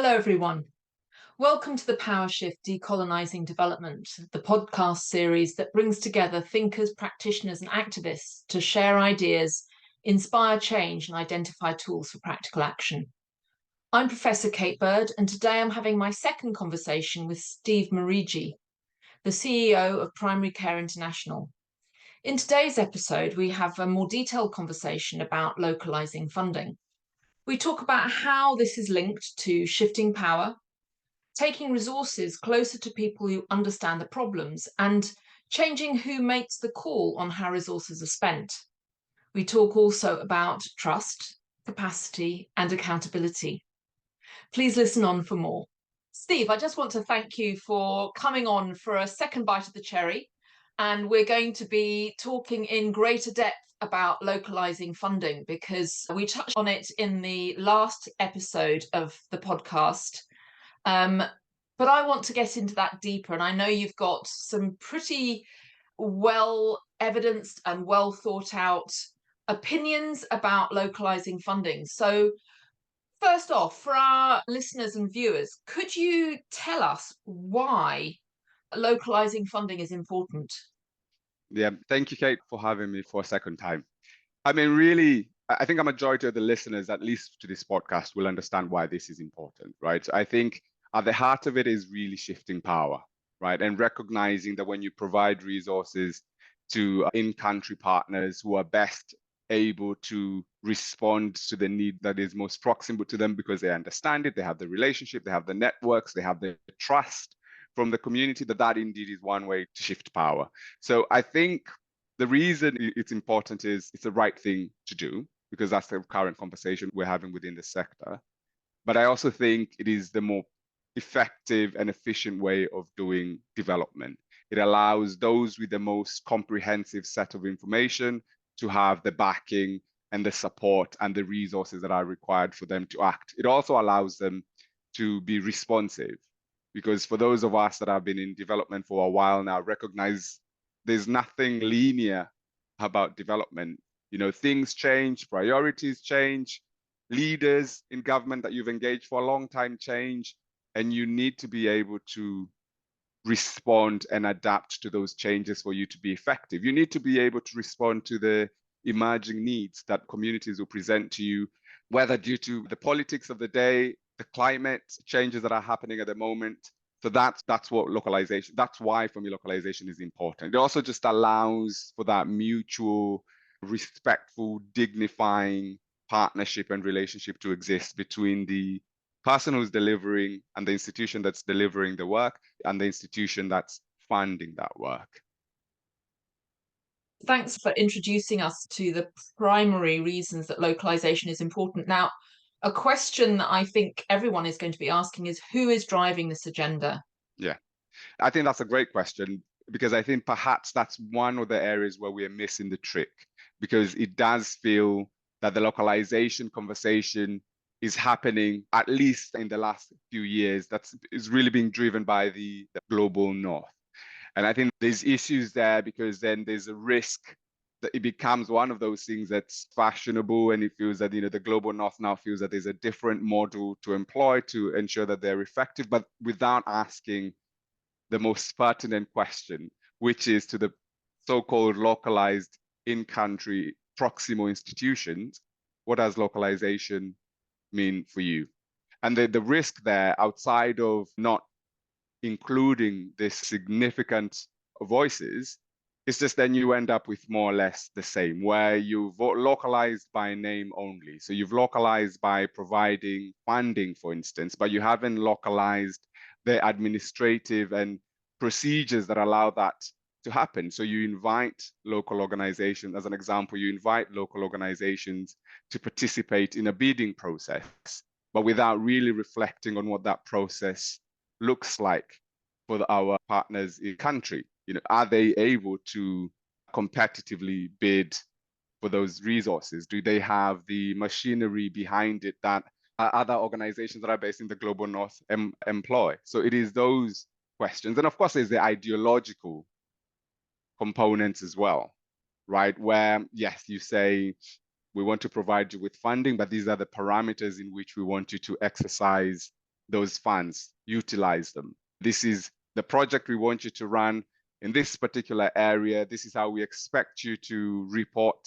Hello, everyone. Welcome to the Power Shift Decolonising Development, the podcast series that brings together thinkers, practitioners, and activists to share ideas, inspire change, and identify tools for practical action. I'm Professor Kate Bird, and today I'm having my second conversation with Steve Murigi, the CEO of Primary Care International. In today's episode, we have a more detailed conversation about localising funding. We talk about how this is linked to shifting power, taking resources closer to people who understand the problems, and changing who makes the call on how resources are spent. We talk also about trust, capacity, and accountability. Please listen on for more. Steve, I just want to thank you for coming on for a second bite of the cherry. And we're going to be talking in greater depth about localising funding because we touched on it in the last episode of the podcast. But I want to get into that deeper, and I know you've got some pretty well evidenced and well thought out opinions about localising funding. So first off, for our listeners and viewers, could you tell us why localising funding is important? Yeah, thank you, Kate, for having me for a second time. I mean, really, I think a majority of the listeners, at least to this podcast, will understand why this is important, right? I think at the heart of it is really shifting power, right? And recognizing that when you provide resources to in-country partners who are best able to respond to the need that is most proximal to them because they understand it, they have the relationship, they have the networks, they have the trust from the community, that indeed is one way to shift power. So I think the reason it's important is it's the right thing to do, because that's the current conversation we're having within the sector. But I also think it is the more effective and efficient way of doing development. It allows those with the most comprehensive set of information to have the backing and the support and the resources that are required for them to act. It also allows them to be responsive, because for those of us that have been in development for a while now, recognize there's nothing linear about development. You know, things change, priorities change, leaders in government that you've engaged for a long time change, and you need to be able to respond and adapt to those changes for you to be effective. You need to be able to respond to the emerging needs that communities will present to you, whether due to the politics of the day, the climate changes that are happening at the moment. So that's what localization, that's why for me localization is important. It also just allows for that mutual, respectful, dignifying partnership and relationship to exist between the person who's delivering and the institution that's delivering the work and the institution that's funding that work. Thanks for introducing us to the primary reasons that localization is important. Now, a question that I think everyone is going to be asking is, who is driving this agenda? Yeah, I think that's a great question, because I think perhaps that's one of the areas where we're missing the trick, because it does feel that the localization conversation is happening, at least in the last few years, is really being driven by the global north. And I think there's issues there, because then there's a risk that it becomes one of those things that's fashionable, and it feels that, the global north now feels that there's a different model to employ to ensure that they're effective, but without asking the most pertinent question, which is to the so-called localized in-country proximal institutions, what does localization mean for you? And the risk there, outside of not including this significant voices, it's just then you end up with more or less the same, where you've localized by name only. So you've localized by providing funding, for instance, but you haven't localized the administrative and procedures that allow that to happen. So you invite local organizations, as an example, you invite local organizations to participate in a bidding process, but without really reflecting on what that process looks like for our partners in country. Are they able to competitively bid for those resources? Do they have the machinery behind it that other organizations that are based in the global north employ? So it is those questions. And of course, there's the ideological components as well, right? Where, yes, you say, we want to provide you with funding, but these are the parameters in which we want you to exercise those funds, utilize them. This is the project we want you to run in this particular area. This is how we expect you to report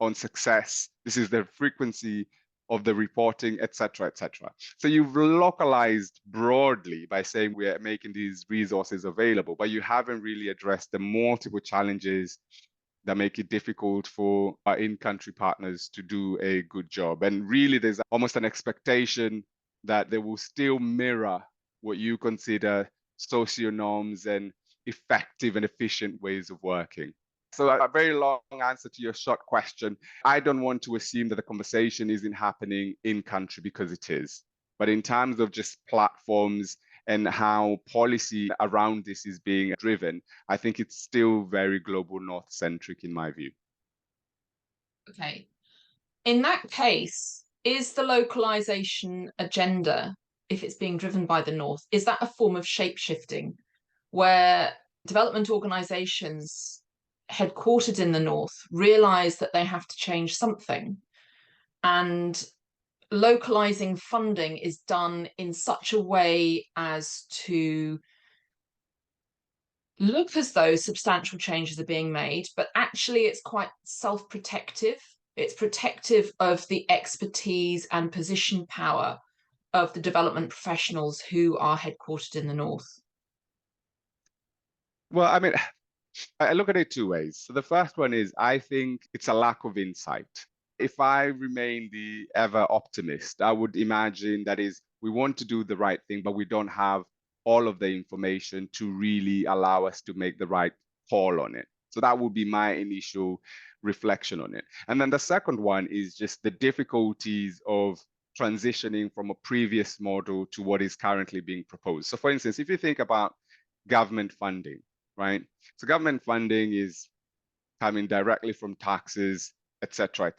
on success. This is the frequency of the reporting, etc., etc. So you've localized broadly by saying we're making these resources available, but you haven't really addressed the multiple challenges that make it difficult for our in-country partners to do a good job. And really, there's almost an expectation that they will still mirror what you consider socio norms and effective and efficient ways of working. So a very long answer to your short question. I don't want to assume that the conversation isn't happening in country, because it is. But in terms of just platforms and how policy around this is being driven, I think it's still very global north centric in my view. Okay. In that case, is the localisation agenda, if it's being driven by the North, is that a form of shape-shifting where development organisations headquartered in the North realise that they have to change something, and localising funding is done in such a way as to look as though substantial changes are being made, but actually it's quite self-protective. It's protective of the expertise and position power of the development professionals who are headquartered in the North? Well, I mean, I look at it two ways. So the first one is, I think it's a lack of insight. If I remain the ever optimist, I would imagine that is, we want to do the right thing, but we don't have all of the information to really allow us to make the right call on it. So that would be my initial reflection on it. And then the second one is just the difficulties of transitioning from a previous model to what is currently being proposed. So for instance, if you think about government funding, right? So government funding is coming directly from taxes, et cetera,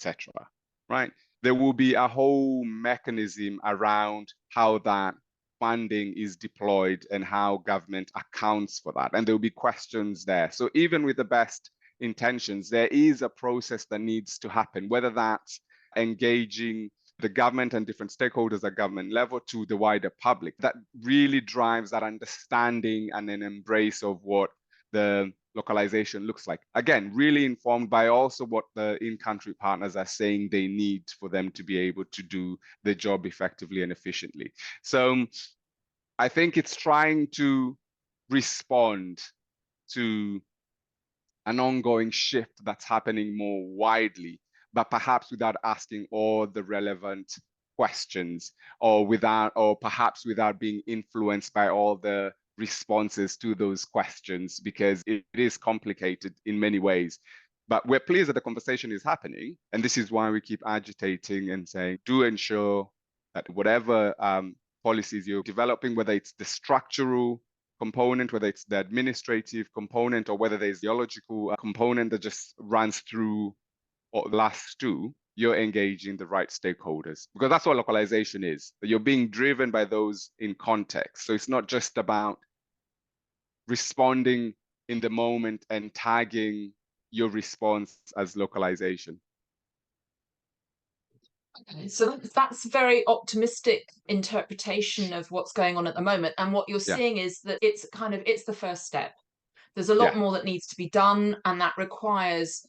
right? There will be a whole mechanism around how that funding is deployed and how government accounts for that. And there will be questions there. So even with the best intentions, there is a process that needs to happen, whether that's engaging the government and different stakeholders at government level to the wider public. That really drives that understanding and an embrace of what the localization looks like. Again, really informed by also what the in-country partners are saying they need for them to be able to do the job effectively and efficiently. So I think it's trying to respond to an ongoing shift that's happening more widely, but perhaps without asking all the relevant questions, or perhaps without being influenced by all the responses to those questions, because it is complicated in many ways. But we're pleased that the conversation is happening. And this is why we keep agitating and saying, do ensure that whatever policies you're developing, whether it's the structural component, whether it's the administrative component, or whether there's the ideological component that just runs through or the last two, you're engaging the right stakeholders, because that's what localization is. You're being driven by those in context. So it's not just about responding in the moment and tagging your response as localization. Okay, so that's a very optimistic interpretation of what's going on at the moment. And what you're seeing is that it's the first step. There's a lot more that needs to be done, and that requires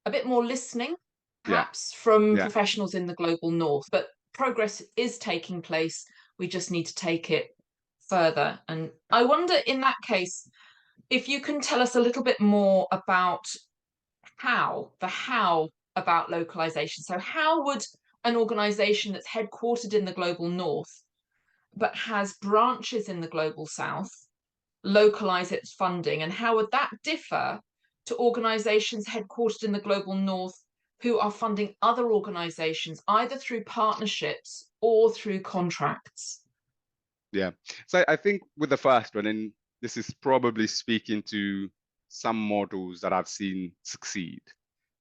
a bit more listening, perhaps, from professionals in the global north. But progress is taking place. We just need to take it further. And I wonder, in that case, if you can tell us a little bit more about how about localization. So how would an organization that's headquartered in the global north but has branches in the global south localize its funding, and how would that differ to organizations headquartered in the global north who are funding other organizations either through partnerships or through contracts? Yeah, so I think with the first one, and this is probably speaking to some models that I've seen succeed,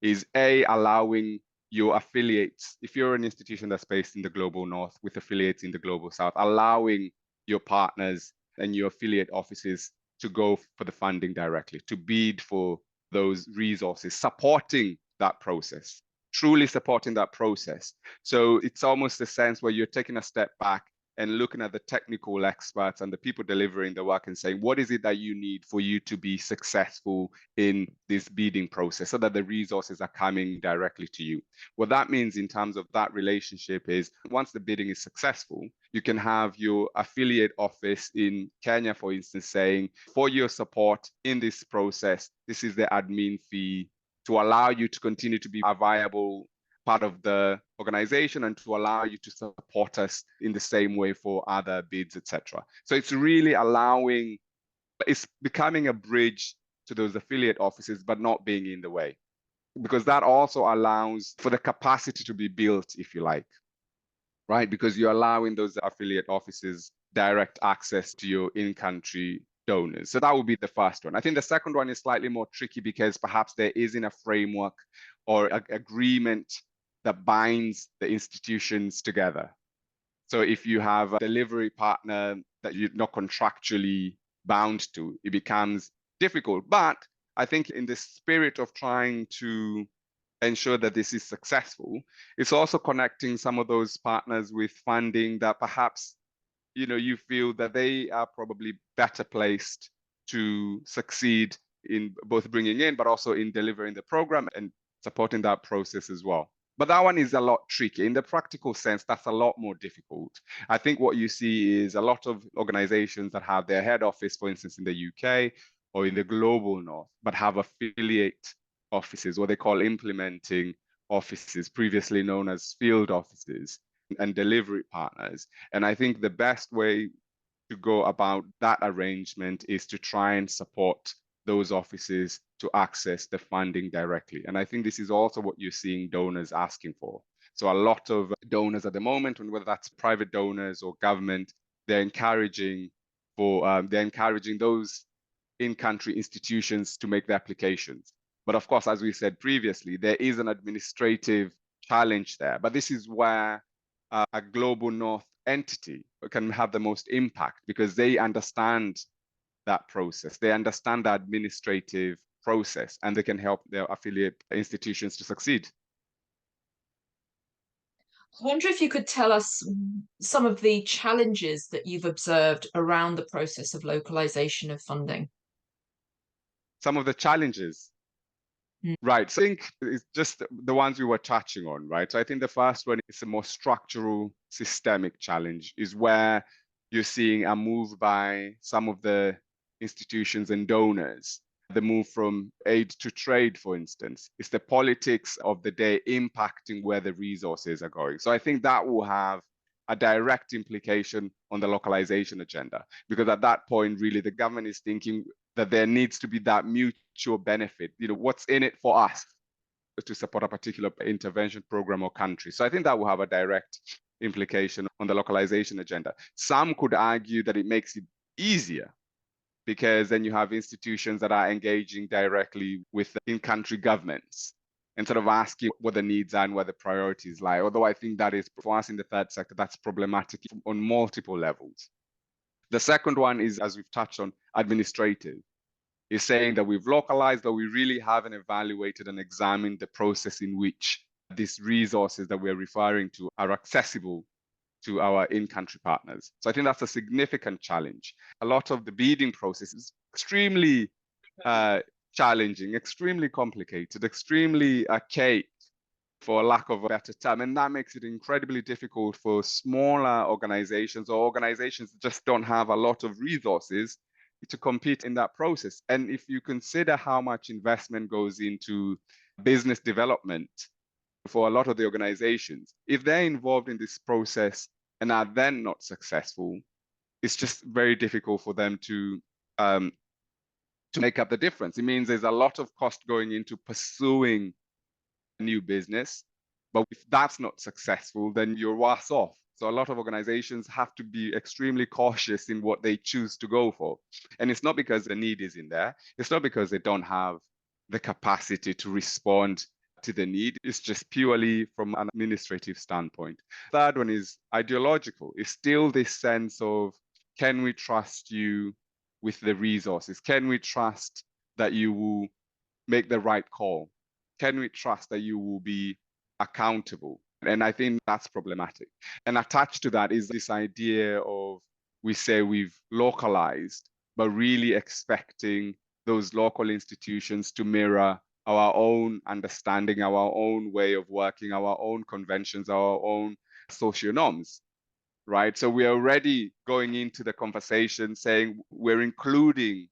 is allowing your affiliates, if you're an institution that's based in the global north with affiliates in the global south, allowing your partners and your affiliate offices to go for the funding directly, to bid for those resources, supporting that process, truly supporting that process. So it's almost a sense where you're taking a step back and looking at the technical experts and the people delivering the work and saying, what is it that you need for you to be successful in this bidding process so that the resources are coming directly to you? What that means in terms of that relationship is once the bidding is successful, you can have your affiliate office in Kenya, for instance, saying, for your support in this process, this is the admin fee to allow you to continue to be a viable part of the organization and to allow you to support us in the same way for other bids, etc. So it's really it's becoming a bridge to those affiliate offices, but not being in the way, because that also allows for the capacity to be built, if you like, right? Because you're allowing those affiliate offices direct access to your in-country donors. So that would be the first one. I think the second one is slightly more tricky because perhaps there isn't a framework or an agreement that binds the institutions together. So if you have a delivery partner that you're not contractually bound to, it becomes difficult. But I think in the spirit of trying to ensure that this is successful, it's also connecting some of those partners with funding that perhaps you feel that they are probably better placed to succeed in both bringing in, but also in delivering the program and supporting that process as well. But that one is a lot tricky. In the practical sense, that's a lot more difficult. I think what you see is a lot of organizations that have their head office, for instance, in the UK or in the global north, but have affiliate offices, what they call implementing offices, previously known as field offices, and delivery partners. And I think the best way to go about that arrangement is to try and support those offices to access the funding directly. And I think this is also what you're seeing donors asking for. So a lot of donors at the moment, and whether that's private donors or government, they're encouraging those in-country institutions to make the applications. But of course, as we said previously, there is an administrative challenge there. But this is where a global north entity can have the most impact because they understand that process. They understand the administrative process and they can help their affiliate institutions to succeed. I wonder if you could tell us some of the challenges that you've observed around the process of localization of funding. Some of the challenges. Right. So I think it's just the ones we were touching on, right? So I think the first one is a more structural, systemic challenge, is where you're seeing a move by some of the institutions and donors, the move from aid to trade, for instance. It's the politics of the day impacting where the resources are going. So I think that will have a direct implication on the localization agenda, because at that point, really, the government is thinking that there needs to be that mutual benefit. What's in it for us to support a particular intervention program or country. So I think that will have a direct implication on the localization agenda. Some could argue that it makes it easier because then you have institutions that are engaging directly with in-country governments and sort of asking what the needs are and where the priorities lie. Although I think that is, for us in the third sector, that's problematic on multiple levels. The second one is, as we've touched on, administrative. Is saying that we've localized, but we really haven't evaluated and examined the process in which these resources that we're referring to are accessible to our in-country partners. So I think that's a significant challenge. A lot of the bidding process is extremely challenging, extremely complicated, extremely archaic, for lack of a better term. And that makes it incredibly difficult for smaller organizations or organizations that just don't have a lot of resources to compete in that process. And if you consider how much investment goes into business development for a lot of the organizations, if they're involved in this process and are then not successful, it's just very difficult for them to make up the difference. It means there's a lot of cost going into pursuing new business, but if that's not successful, then you're worse off. So a lot of organizations have to be extremely cautious in what they choose to go for. And it's not because the need isn't there. It's not because they don't have the capacity to respond to the need. It's just purely from an administrative standpoint. Third one is ideological. It's still this sense of, can we trust you with the resources? Can we trust that you will make the right call? Can we trust that you will be accountable? And I think that's problematic. And attached to that is this idea of, we say we've localized, but really expecting those local institutions to mirror our own understanding, our own way of working, our own conventions, our own social norms, right? So we're already going into the conversation saying we're including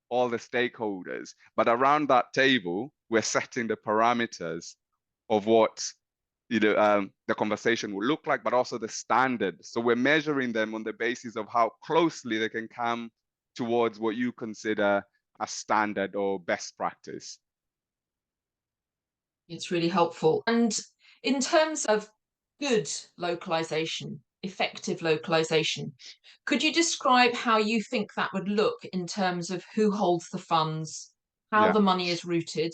all the stakeholders, but around that table, we're setting the parameters of what the conversation will look like, but also the standard. So we're measuring them on the basis of how closely they can come towards what you consider a standard or best practice. It's really helpful. And in terms of good localization, effective localization, could you describe how you think that would look in terms of who holds the funds, how Yeah, the money is routed,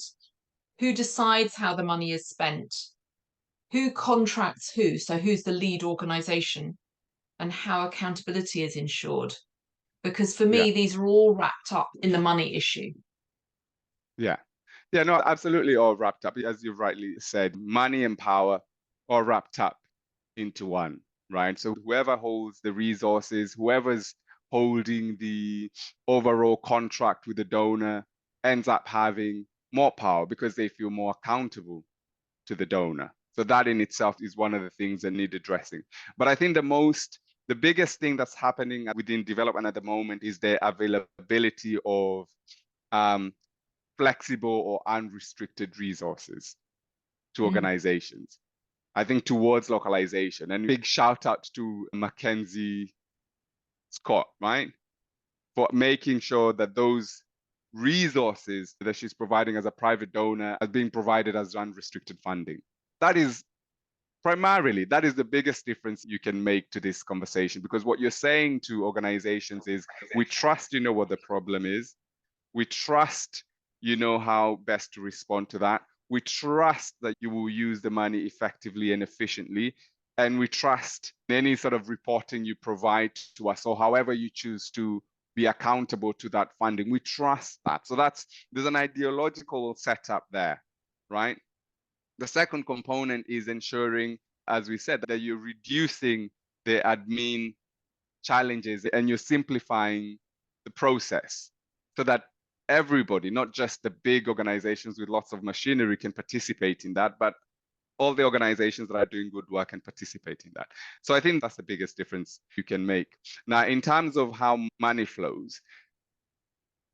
who decides how the money is spent, who contracts who, so who's the lead organization, and how accountability is ensured? Because for yeah, me, these are all wrapped up in the money issue. yeah. Yeah, no, absolutely all wrapped up. As you've rightly said, money and power all wrapped up into one, right? So whoever holds the resources, whoever's holding the overall contract with the donor ends up having more power because they feel more accountable to the donor. So that in itself is one of the things that need addressing. But I think the biggest thing that's happening within development at the moment is the availability of flexible or unrestricted resources to organizations. I think towards localization, and big shout out to Mackenzie Scott, right? For making sure that those resources that she's providing as a private donor are being provided as unrestricted funding. That is the biggest difference you can make to this conversation, because what you're saying to organizations is, we trust you know what the problem is. We trust you know how best to respond to that. We trust that you will use the money effectively and efficiently. And we trust any sort of reporting you provide to us, or however you choose to be accountable to that funding. We trust that. So there's an ideological setup there, right? The second component is ensuring, as we said, that you're reducing the admin challenges and you're simplifying the process so that everybody, not just the big organizations with lots of machinery, can participate in that, but all the organizations that are doing good work can participate in that. So I think that's the biggest difference you can make. Now, in terms of how money flows,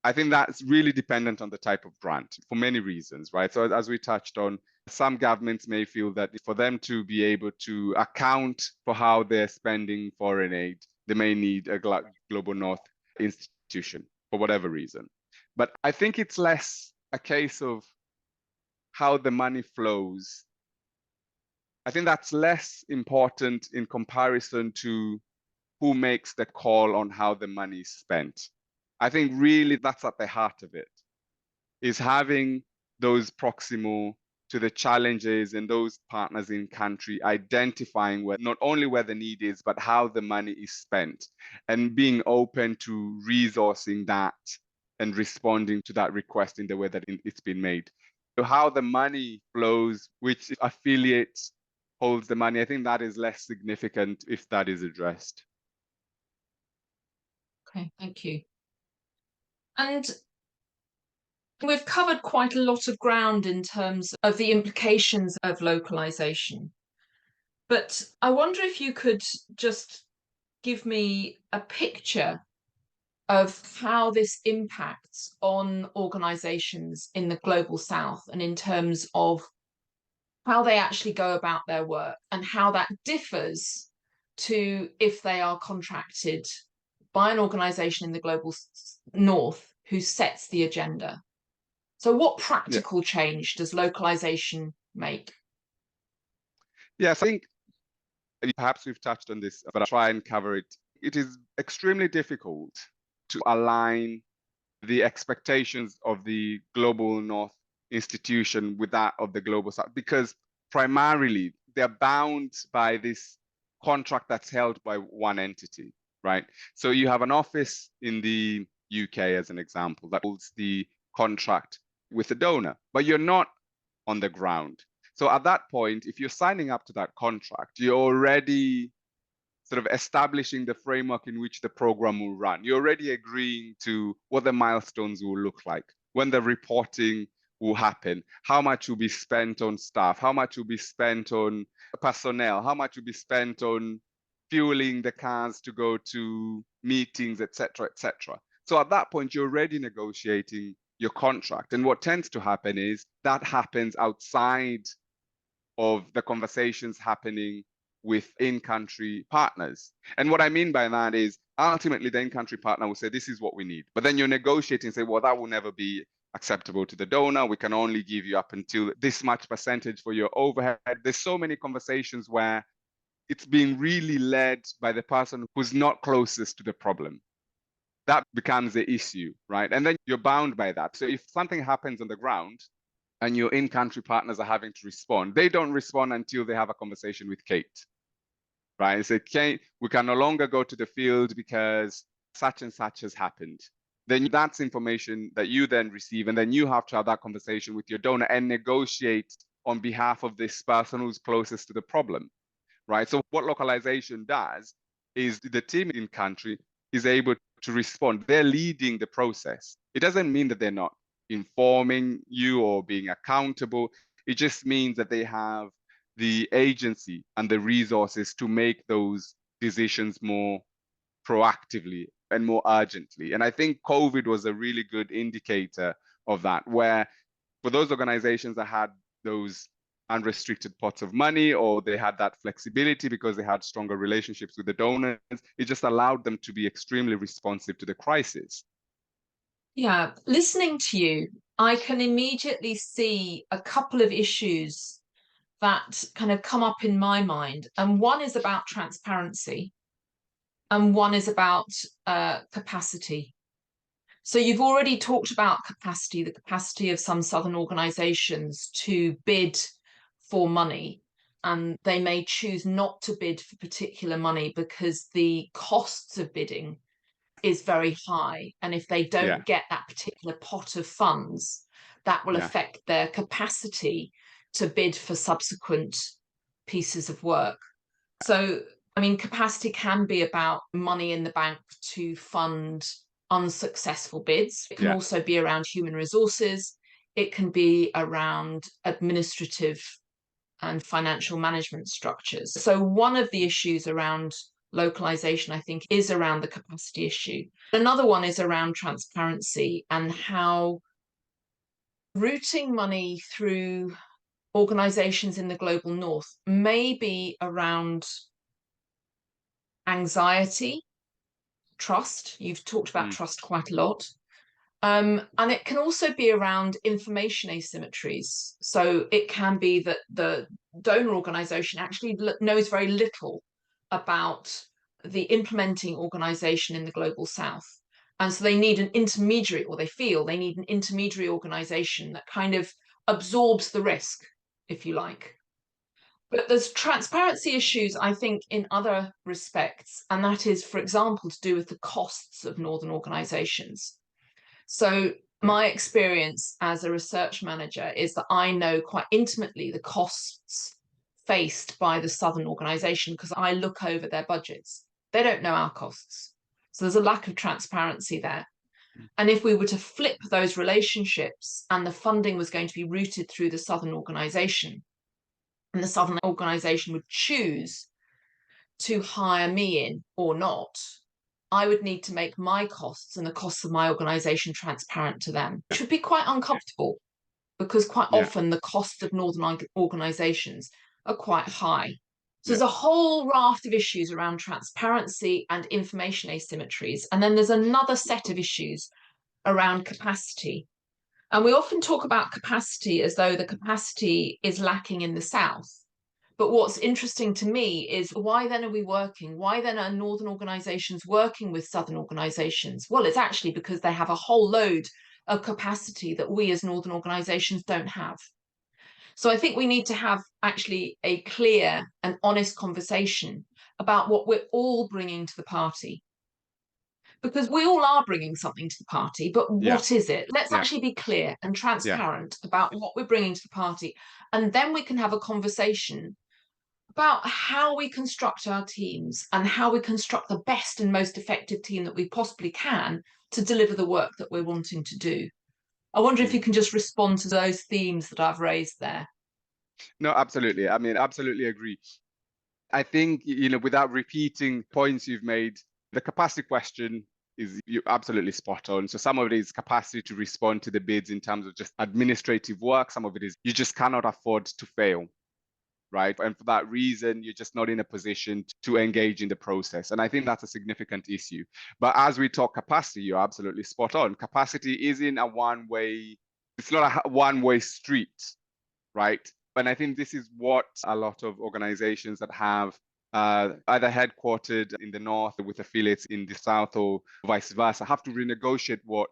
I think that's really dependent on the type of grant for many reasons, right? So as we touched on, some governments may feel that for them to be able to account for how they're spending foreign aid, they may need a Global North institution for whatever reason. But I think it's less a case of how the money flows. I think that's less important in comparison to who makes the call on how the money is spent. I think really that's at the heart of it, is having those proximal to the challenges and those partners in country identifying where, not only where the need is, but how the money is spent, and being open to resourcing that and responding to that request in the way that it's been made. So how the money flows, which affiliates holds the money, I think that is less significant if that is addressed. Okay, thank you. And we've covered quite a lot of ground in terms of the implications of localization. But I wonder if you could just give me a picture of how this impacts on organizations in the global south, and in terms of how they actually go about their work, and how that differs to if they are contracted by an organization in the global north who sets the agenda. So what practical change does localization make? Yes, I think perhaps we've touched on this, but I'll try and cover it. It is extremely difficult to align the expectations of the global north institution with that of the global south, because primarily they're bound by this contract that's held by one entity, right? So you have an office in the UK, as an example, that holds the contract with the donor, but you're not on the ground. So at that point, if you're signing up to that contract, you're already sort of establishing the framework in which the program will run. You're already agreeing to what the milestones will look like, when the reporting will happen, how much will be spent on staff, how much will be spent on personnel, how much will be spent on fueling the cars to go to meetings, etc., etc. So at that point, you're already negotiating your contract. And what tends to happen is that happens outside of the conversations happening with in-country partners. And what I mean by that is ultimately the in-country partner will say, this is what we need. But then you're negotiating and say, well, that will never be acceptable to the donor. We can only give you up until this much percentage for your overhead. There's so many conversations where it's being really led by the person who's not closest to the problem. That becomes the issue, right? And then you're bound by that. So if something happens on the ground and your in-country partners are having to respond, they don't respond until they have a conversation with Kate, right? Say, Kate, we can no longer go to the field because such and such has happened. Then that's information that you then receive, and then you have to have that conversation with your donor and negotiate on behalf of this person who's closest to the problem, right? So what localization does is the team in country is able to respond. They're leading the process. It doesn't mean that they're not informing you or being accountable. It just means that they have the agency and the resources to make those decisions more proactively and more urgently. And I think COVID was a really good indicator of that, where for those organizations that had those unrestricted pots of money, or they had that flexibility because they had stronger relationships with the donors, it just allowed them to be extremely responsive to the crisis. Yeah, listening to you, I can immediately see a couple of issues that kind of come up in my mind. And one is about transparency, and one is about capacity. So you've already talked about capacity, the capacity of some Southern organisations to bid for money, and they may choose not to bid for particular money because the costs of bidding is very high. And if they don't get that particular pot of funds, that will affect their capacity to bid for subsequent pieces of work. So, I mean, capacity can be about money in the bank to fund unsuccessful bids. It can also be around human resources. It can be around administrative and financial management structures. So one of the issues around localization, I think, is around the capacity issue. Another one is around transparency and how routing money through organizations in the global north may be around anxiety, trust. You've talked about trust quite a lot. And it can also be around information asymmetries. So it can be that the donor organization actually knows very little about the implementing organization in the global south. And so they need an intermediary, or they feel they need an intermediary organization that kind of absorbs the risk, if you like. But there's transparency issues, I think, in other respects. And that is, for example, to do with the costs of northern organizations. So my experience as a research manager is that I know quite intimately the costs faced by the Southern organization because I look over their budgets. They don't know our costs. So there's a lack of transparency there. And if we were to flip those relationships and the funding was going to be routed through the Southern organization, and the Southern organization would choose to hire me in or not, I would need to make my costs and the costs of my organization transparent to them, which would be quite uncomfortable because quite often the costs of northern organizations are quite high. So there's a whole raft of issues around transparency and information asymmetries. And then there's another set of issues around capacity. And we often talk about capacity as though the capacity is lacking in the South. But what's interesting to me is, why then are we working? Why then are northern organizations working with southern organizations? Well, it's actually because they have a whole load of capacity that we as northern organizations don't have. So I think we need to have actually a clear and honest conversation about what we're all bringing to the party. Because we all are bringing something to the party, but Yeah. what is it? Let's Yeah. actually be clear and Yeah. transparent about what we're bringing to the party. And then we can have a conversation about how we construct our teams and how we construct the best and most effective team that we possibly can to deliver the work that we're wanting to do. I wonder if you can just respond to those themes that I've raised there. No, absolutely. I mean, absolutely agree. I think, without repeating points you've made, the capacity question is you're absolutely spot on. So some of it is capacity to respond to the bids in terms of just administrative work. Some of it is you just cannot afford to fail, right? And for that reason, you're just not in a position to engage in the process. And I think that's a significant issue. But as we talk capacity, you're absolutely spot on. Capacity isn't a one-way, it's not a one-way street, right? And I think this is what a lot of organizations that have either headquartered in the north with affiliates in the south or vice versa have to renegotiate what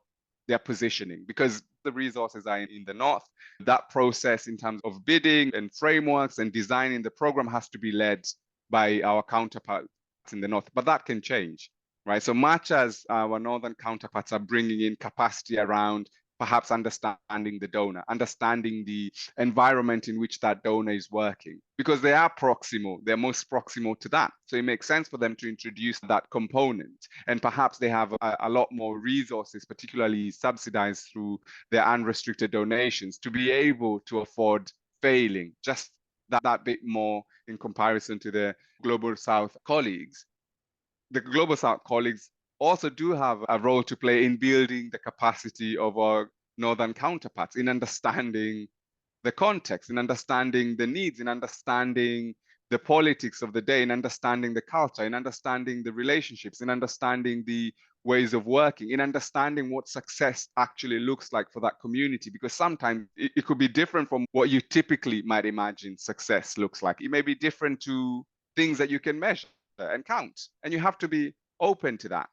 they're positioning, because the resources are in the north. That process in terms of bidding and frameworks and designing the program has to be led by our counterparts in the north, but that can change, right? So much as our northern counterparts are bringing in capacity around perhaps understanding the donor, understanding the environment in which that donor is working, because they are proximal, they're most proximal to that. So it makes sense for them to introduce that component. And perhaps they have a lot more resources, particularly subsidized through their unrestricted donations, to be able to afford failing just that bit more in comparison to the Global South colleagues. The Global South colleagues also do have a role to play in building the capacity of our northern counterparts, in understanding the context, in understanding the needs, in understanding the politics of the day, in understanding the culture, in understanding the relationships, in understanding the ways of working, in understanding what success actually looks like for that community. Because sometimes it could be different from what you typically might imagine success looks like. It may be different to things that you can measure and count, and you have to be open to that,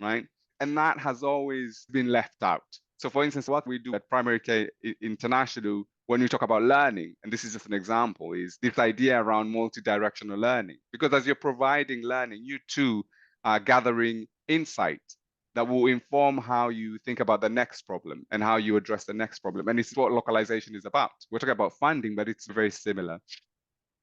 right? And that has always been left out. So for instance, what we do at Primary Care International, when we talk about learning, and this is just an example, is this idea around multi-directional learning. Because as you're providing learning, you too are gathering insight that will inform how you think about the next problem and how you address the next problem. And it's what localization is about. We're talking about funding, but it's very similar.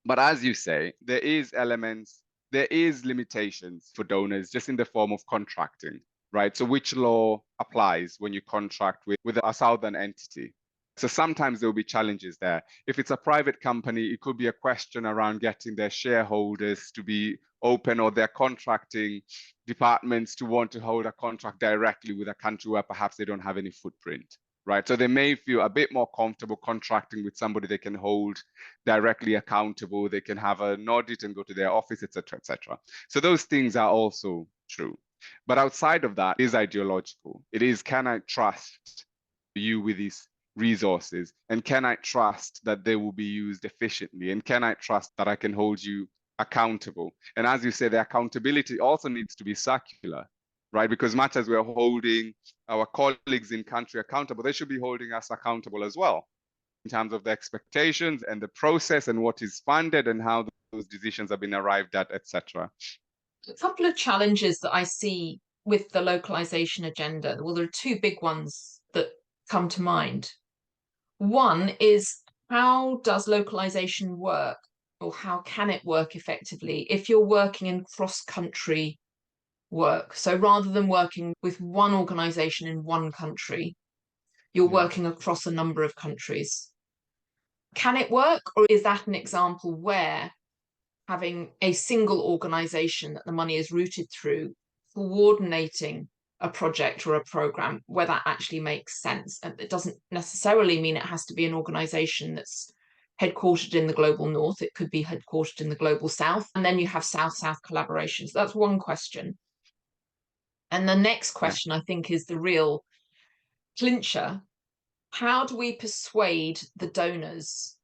But as you say, there is limitations for donors just in the form of contracting, right? So which law applies when you contract with a southern entity? So sometimes there will be challenges there. If it's a private company, it could be a question around getting their shareholders to be open, or their contracting departments to want to hold a contract directly with a country where perhaps they don't have any footprint, right? So they may feel a bit more comfortable contracting with somebody they can hold directly accountable. They can have an audit and go to their office, etc., etc. So those things are also true. But outside of that is ideological. It is, can I trust you with these resources? And can I trust that they will be used efficiently? And can I trust that I can hold you accountable? And as you say, the accountability also needs to be circular, right? Because much as we're holding our colleagues in country accountable, they should be holding us accountable as well, in terms of the expectations and the process and what is funded and how those decisions have been arrived at, etc. A couple of challenges that I see with the localization agenda. Well, there are two big ones that come to mind. One is, how does localization work, or how can it work effectively if you're working in cross-country work? So rather than working with one organization in one country, you're working across a number of countries. Can it work, or is that an example where having a single organization that the money is routed through, coordinating a project or a program, where that actually makes sense? And it doesn't necessarily mean it has to be an organization that's headquartered in the global north. It could be headquartered in the global south. And then you have south-south collaborations. That's one question. And the next question, I think, is the real clincher. How do we persuade the donors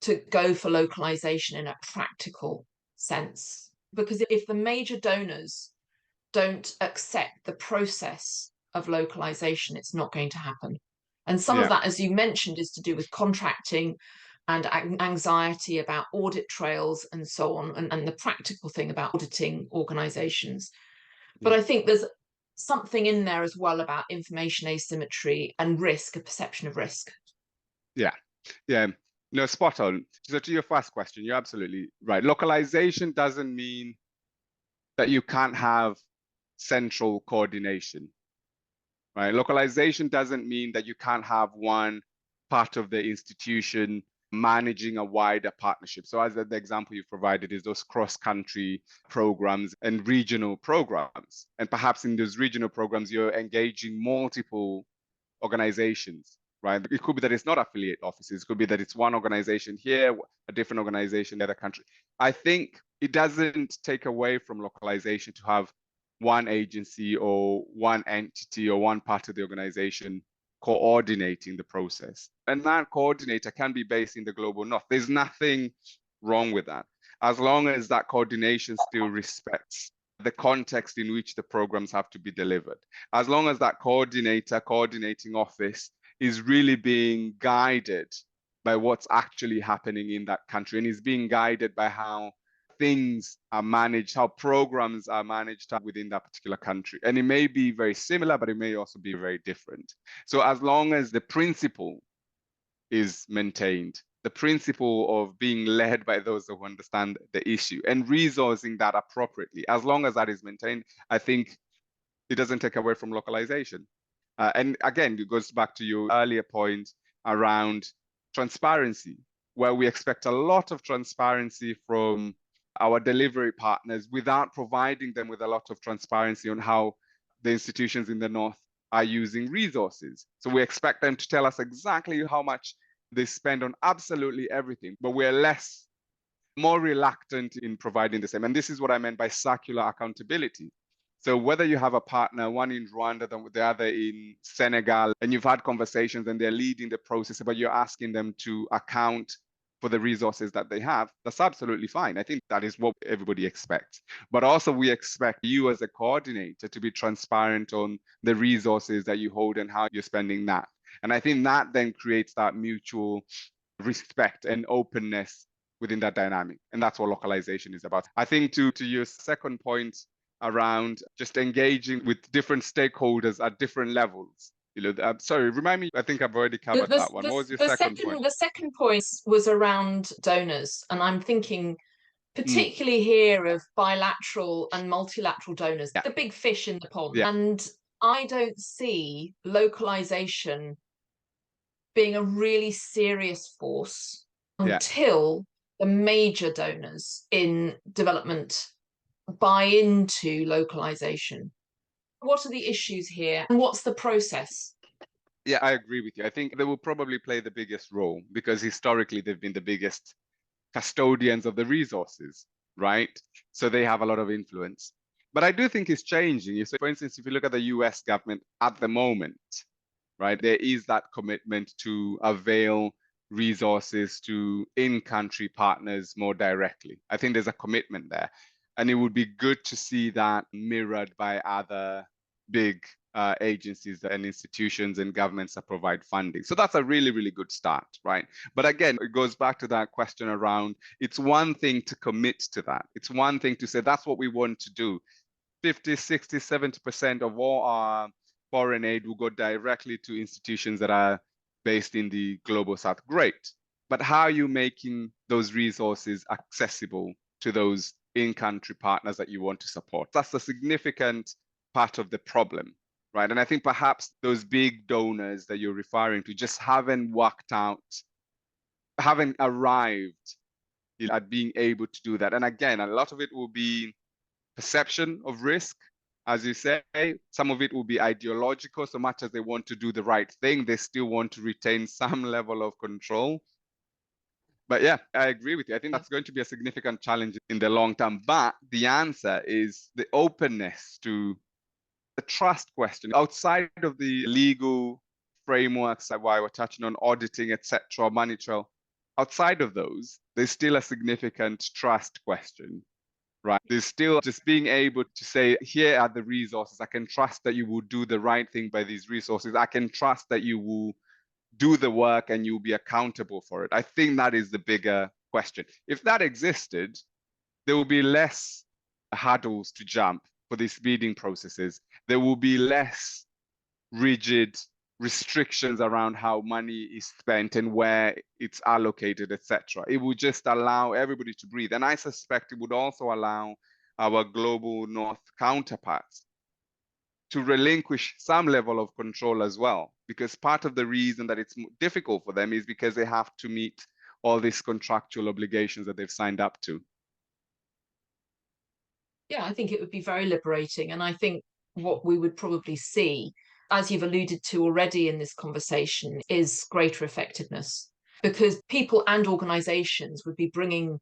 to go for localization in a practical sense? Because if the major donors don't accept the process of localization, it's not going to happen. And some of that, as you mentioned, is to do with contracting and anxiety about audit trails and so on, and the practical thing about auditing organizations. But I think there's something in there as well about information asymmetry and risk, a perception of risk. Yeah, yeah, no, spot on. So to your first question, you're absolutely right. Localization doesn't mean that you can't have central coordination, right? Localization doesn't mean that you can't have one part of the institution managing a wider partnership. So as the example you provided is those cross-country programs and regional programs. And perhaps in those regional programs, you're engaging multiple organizations, right? It could be that it's not affiliate offices. It could be that it's one organization here, a different organization in the other country. I think it doesn't take away from localization to have one agency or one entity or one part of the organization coordinating the process. And that coordinator can be based in the global north. There's nothing wrong with that, as long as that coordination still respects the context in which the programs have to be delivered. As long as that coordinating office is really being guided by what's actually happening in that country and is being guided by how things are managed, how programs are managed within that particular country. And it may be very similar, but it may also be very different. So as long as the principle is maintained, the principle of being led by those who understand the issue and resourcing that appropriately, as long as that is maintained, I think it doesn't take away from localization. And again, it goes back to your earlier point around transparency, where we expect a lot of transparency from our delivery partners without providing them with a lot of transparency on how the institutions in the North are using resources. So we expect them to tell us exactly how much they spend on absolutely everything, but we're more reluctant in providing the same. And this is what I meant by circular accountability. So whether you have a partner, one in Rwanda, the other in Senegal, and you've had conversations and they're leading the process, but you're asking them to account for the resources that they have, that's absolutely fine. I think that is what everybody expects. But also we expect you as a coordinator to be transparent on the resources that you hold and how you're spending that. And I think that then creates that mutual respect and openness within that dynamic. And that's what localization is about. I think to your second point around just engaging with different stakeholders at different levels. Sorry, remind me, I think I've already covered that one. What was your second point? The second point was around donors. And I'm thinking particularly here of bilateral and multilateral donors, the big fish in the pond. Yeah. And I don't see localization being a really serious force until the major donors in development buy into localization. What are the issues here and what's the process? Yeah, I agree with you. I think they will probably play the biggest role because historically they've been the biggest custodians of the resources, right? So they have a lot of influence. But I do think it's changing. So for instance, if you look at the US government at the moment, right, there is that commitment to avail resources to in-country partners more directly. I think there's a commitment there. And it would be good to see that mirrored by other big agencies and institutions and governments that provide funding. So that's a really, really good start, right? But again, it goes back to that question around, it's one thing to commit to that. It's one thing to say, that's what we want to do. 50, 60, 70% of all our foreign aid will go directly to institutions that are based in the global south. Great. But how are you making those resources accessible to those in-country partners that you want to support? That's a significant part of the problem, right? And I think perhaps those big donors that you're referring to just haven't arrived at being able to do that. And again, a lot of it will be perception of risk. As you say, some of it will be ideological. So much as they want to do the right thing, they still want to retain some level of control. But yeah, I agree with you. I think that's going to be a significant challenge in the long term. But the answer is the openness to the trust question outside of the legal frameworks that why we're touching on auditing, etc., money trail. Outside of those, there's still a significant trust question, right? There's still just being able to say, here are the resources. I can trust that you will do the right thing by these resources. I can trust that you will do the work and you'll be accountable for it. I think that is the bigger question. If that existed, there will be less hurdles to jump for these bidding processes, there will be less rigid restrictions around how money is spent and where it's allocated, etc. It would just allow everybody to breathe. And I suspect it would also allow our global North counterparts to relinquish some level of control as well, because part of the reason that it's difficult for them is because they have to meet all these contractual obligations that they've signed up to. Yeah, I think it would be very liberating. And I think what we would probably see, as you've alluded to already in this conversation, is greater effectiveness, because people and organizations would be bringing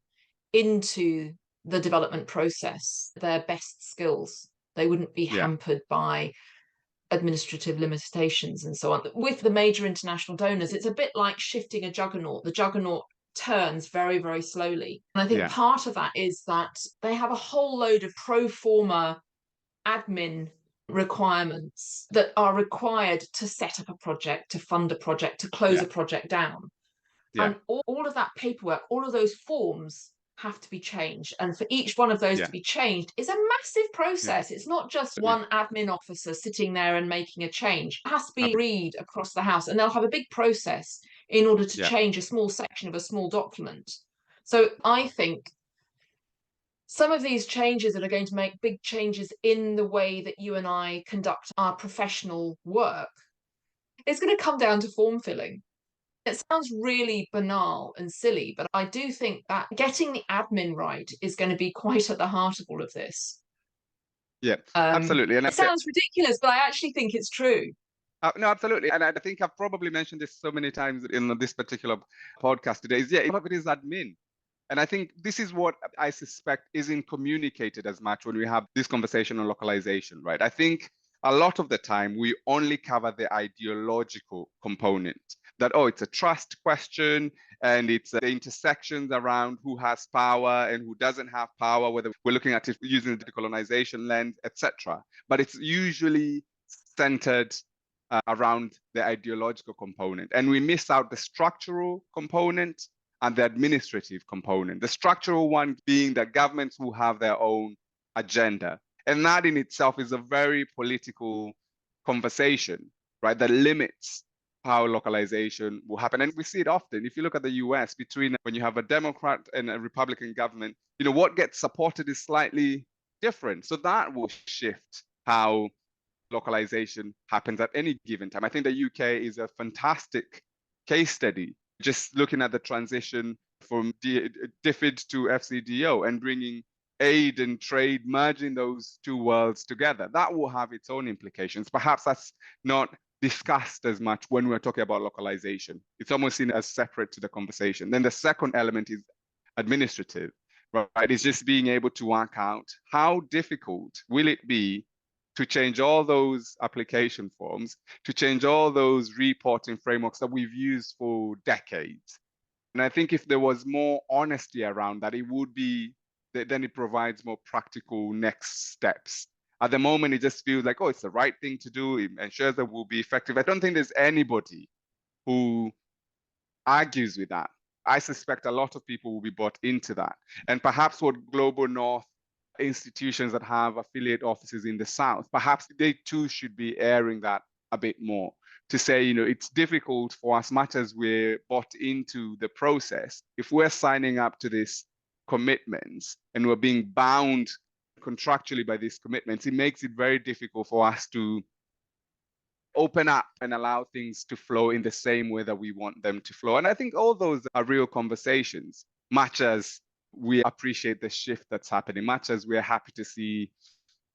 into the development process their best skills. They wouldn't be hampered by administrative limitations and so on. With the major international donors, it's a bit like shifting a juggernaut. The juggernaut turns very, very slowly. And I think part of that is that they have a whole load of pro forma admin requirements that are required to set up a project, to fund a project, to close a project down. And all of that paperwork, all of those forms have to be changed. And for each one of those to be changed is a massive process. It's not just one admin officer sitting there and making a change. It has to be agreed across the house. And they'll have a big process in order to change a small section of a small document. So I think some of these changes that are going to make big changes in the way that you and I conduct our professional work, it's going to come down to form filling. It sounds really banal and silly, but I do think that getting the admin right is going to be quite at the heart of all of this. Yeah, absolutely. And it sounds ridiculous, but I actually think it's true. No, absolutely. And I think I've probably mentioned this so many times in this particular podcast today is, a lot of it is admin. And I think this is what I suspect isn't communicated as much when we have this conversation on localization, right? I think a lot of the time we only cover the ideological component, that, oh, it's a trust question and it's the intersections around who has power and who doesn't have power, whether we're looking at it using the decolonization lens, etc. But it's usually centered around the ideological component. And we miss out the structural component and the administrative component. The structural one being that governments will have their own agenda. And that in itself is a very political conversation, right? That limits how localization will happen. And we see it often. If you look at the US, between when you have a Democrat and a Republican government, what gets supported is slightly different. So that will shift how localization happens at any given time. I think the UK is a fantastic case study, just looking at the transition from DFID to FCDO and bringing aid and trade, merging those two worlds together. That will have its own implications. Perhaps that's not discussed as much when we're talking about localization. It's almost seen as separate to the conversation. Then the second element is administrative, right? It's just being able to work out how difficult will it be to change all those application forms, to change all those reporting frameworks that we've used for decades. And I think if there was more honesty around that, it would be, then it provides more practical next steps. At the moment, it just feels like, oh, it's the right thing to do. It ensures that we'll be effective. I don't think there's anybody who argues with that. I suspect a lot of people will be bought into that. And perhaps what Global North institutions that have affiliate offices in the South, perhaps they too should be airing that a bit more, to say, it's difficult for as much as we're bought into the process. If we're signing up to these commitments and we're being bound contractually by these commitments, it makes it very difficult for us to open up and allow things to flow in the same way that we want them to flow. And I think all those are real conversations, much as we appreciate the shift that's happening, much as we're happy to see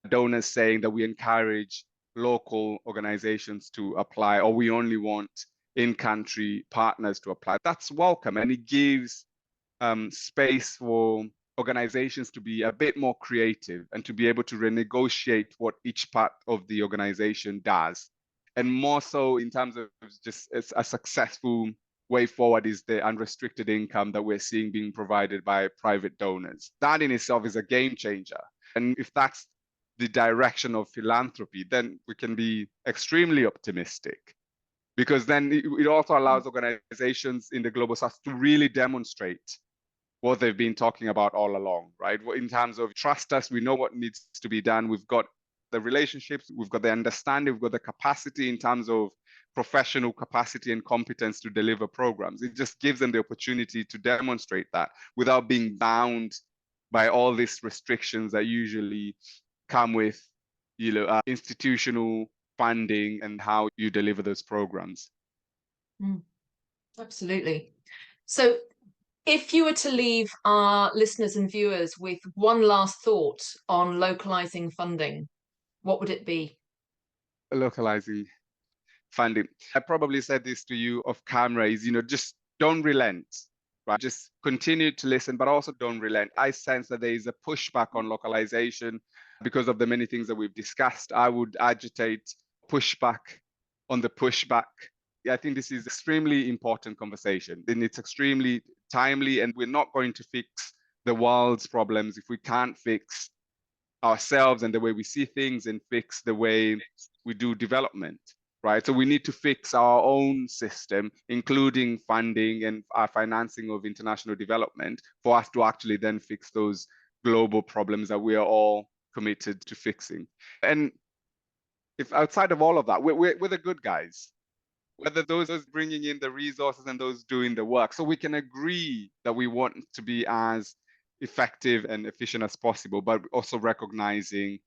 donors saying that we encourage local organizations to apply, or we only want in-country partners to apply. That's welcome, and it gives space for organizations to be a bit more creative and to be able to renegotiate what each part of the organization does. And more so in terms of just a successful way forward is the unrestricted income that we're seeing being provided by private donors. That in itself is a game changer. And if that's the direction of philanthropy, then we can be extremely optimistic, because then it also allows organizations in the global south to really demonstrate what they've been talking about all along, right? In terms of trust us, we know what needs to be done. We've got the relationships, we've got the understanding, we've got the capacity in terms of professional capacity and competence to deliver programs. It just gives them the opportunity to demonstrate that without being bound by all these restrictions that usually come with, institutional funding and how you deliver those programs. Absolutely. So if you were to leave our listeners and viewers with one last thought on localizing funding, what would it be? Localizing funding. I probably said this to you off camera is, just don't relent, right? Just continue to listen, but also don't relent. I sense that there is a pushback on localization because of the many things that we've discussed. I would agitate pushback on the pushback. I think this is extremely important conversation, and it's extremely timely, and we're not going to fix the world's problems if we can't fix ourselves and the way we see things and fix the way we do development, right? So we need to fix our own system, including funding and our financing of international development, for us to actually then fix those global problems that we are all committed to fixing. And if outside of all of that, we're the good guys, whether those bringing in the resources and those doing the work. So we can agree that we want to be as effective and efficient as possible, but also recognizing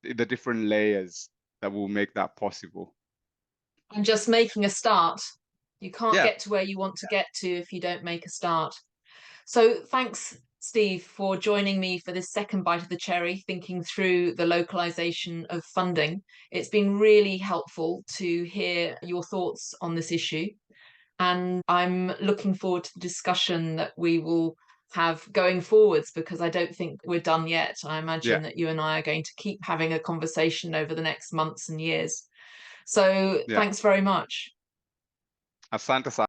the different layers that will make that possible. And just making a start. You can't Yeah. get to where you want to get to if you don't make a start. So thanks, Steve, for joining me for this second bite of the cherry, thinking through the localization of funding. It's been really helpful to hear your thoughts on this issue. And I'm looking forward to the discussion that we will have going forwards, because I don't think we're done yet. I imagine that you and I are going to keep having a conversation over the next months and years. So thanks very much. Asante sana.